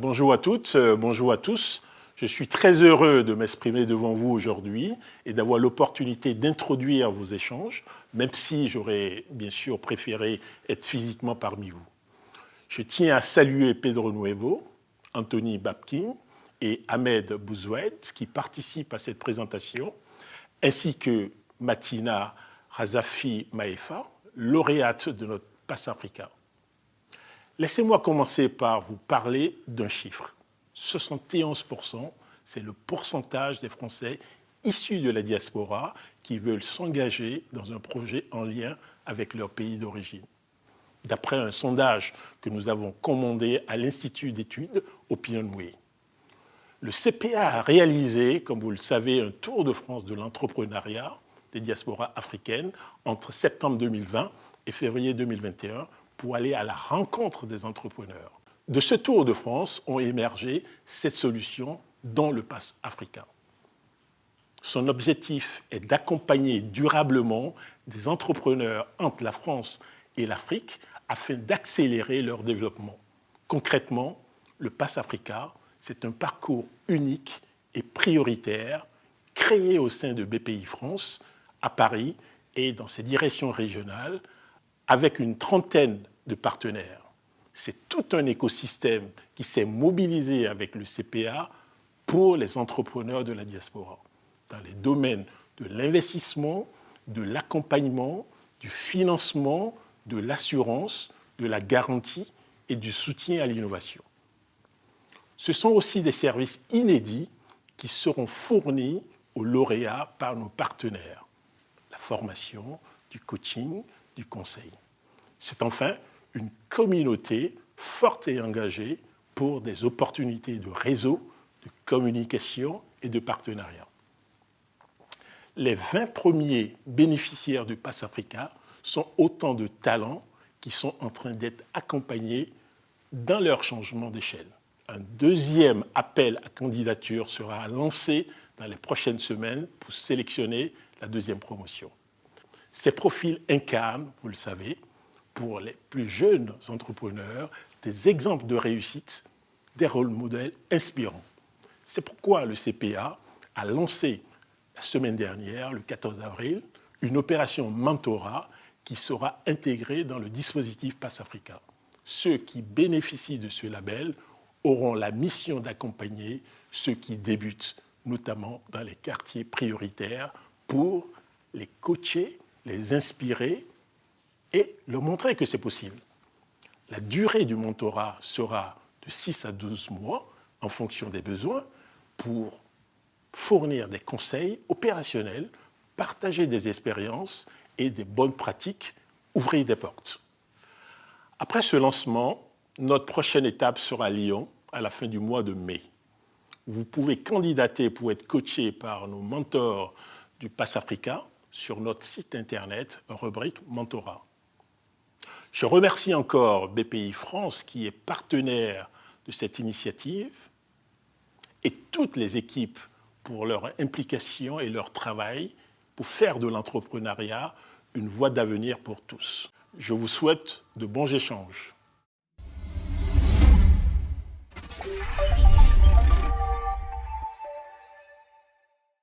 Bonjour à toutes, bonjour à tous. Je suis très heureux de m'exprimer devant vous aujourd'hui et d'avoir l'opportunité d'introduire vos échanges, même si j'aurais bien sûr préféré être physiquement parmi vous. Je tiens à saluer Pedro Nuevo, Anthony Babkin et Ahmed Bouzoued qui participent à cette présentation, ainsi que Matina Razafi Maefa, lauréate de notre Pass Africa. Laissez-moi commencer par vous parler d'un chiffre. 71%, c'est le pourcentage des Français issus de la diaspora qui veulent s'engager dans un projet en lien avec leur pays d'origine. D'après un sondage que nous avons commandé à l'Institut d'études Opinionway. Le CPA a réalisé, comme vous le savez, un tour de France de l'entrepreneuriat des diasporas africaines entre septembre 2020 et février 2021 pour aller à la rencontre des entrepreneurs. De ce tour de France ont émergé 7 solutions, dont le Pass Africa. Son objectif est d'accompagner durablement des entrepreneurs entre la France et l'Afrique afin d'accélérer leur développement. Concrètement, le Pass Africa, c'est un parcours unique et prioritaire créé au sein de BPI France, à Paris et dans ses directions régionales, avec une trentaine de partenaires. C'est tout un écosystème qui s'est mobilisé avec le CPA pour les entrepreneurs de la diaspora, dans les domaines de l'investissement, de l'accompagnement, du financement, de l'assurance, de la garantie et du soutien à l'innovation. Ce sont aussi des services inédits qui seront fournis aux lauréats par nos partenaires. La formation, du coaching, du conseil. C'est enfin une communauté forte et engagée pour des opportunités de réseau, de communication et de partenariat. Les 20 premiers bénéficiaires du Pass Africa sont autant de talents qui sont en train d'être accompagnés dans leur changement d'échelle. Un deuxième appel à candidature sera lancé dans les prochaines semaines pour sélectionner la deuxième promotion. Ces profils incarnent, vous le savez, pour les plus jeunes entrepreneurs, des exemples de réussite, des rôles modèles inspirants. C'est pourquoi le CPA a lancé la semaine dernière, le 14 avril, une opération mentorat qui sera intégrée dans le dispositif Pass Africa. Ceux qui bénéficient de ce label auront la mission d'accompagner ceux qui débutent, notamment dans les quartiers prioritaires, pour les coacher, les inspirer et leur montrer que c'est possible. La durée du mentorat sera de 6 à 12 mois en fonction des besoins pour fournir des conseils opérationnels, partager des expériences et des bonnes pratiques, ouvrir des portes. Après ce lancement, notre prochaine étape sera Lyon à la fin du mois de mai. Vous pouvez candidater pour être coaché par nos mentors du Pass Africa sur notre site internet, rubrique mentorat. Je remercie encore BPI France qui est partenaire de cette initiative et toutes les équipes pour leur implication et leur travail pour faire de l'entrepreneuriat une voie d'avenir pour tous. Je vous souhaite de bons échanges.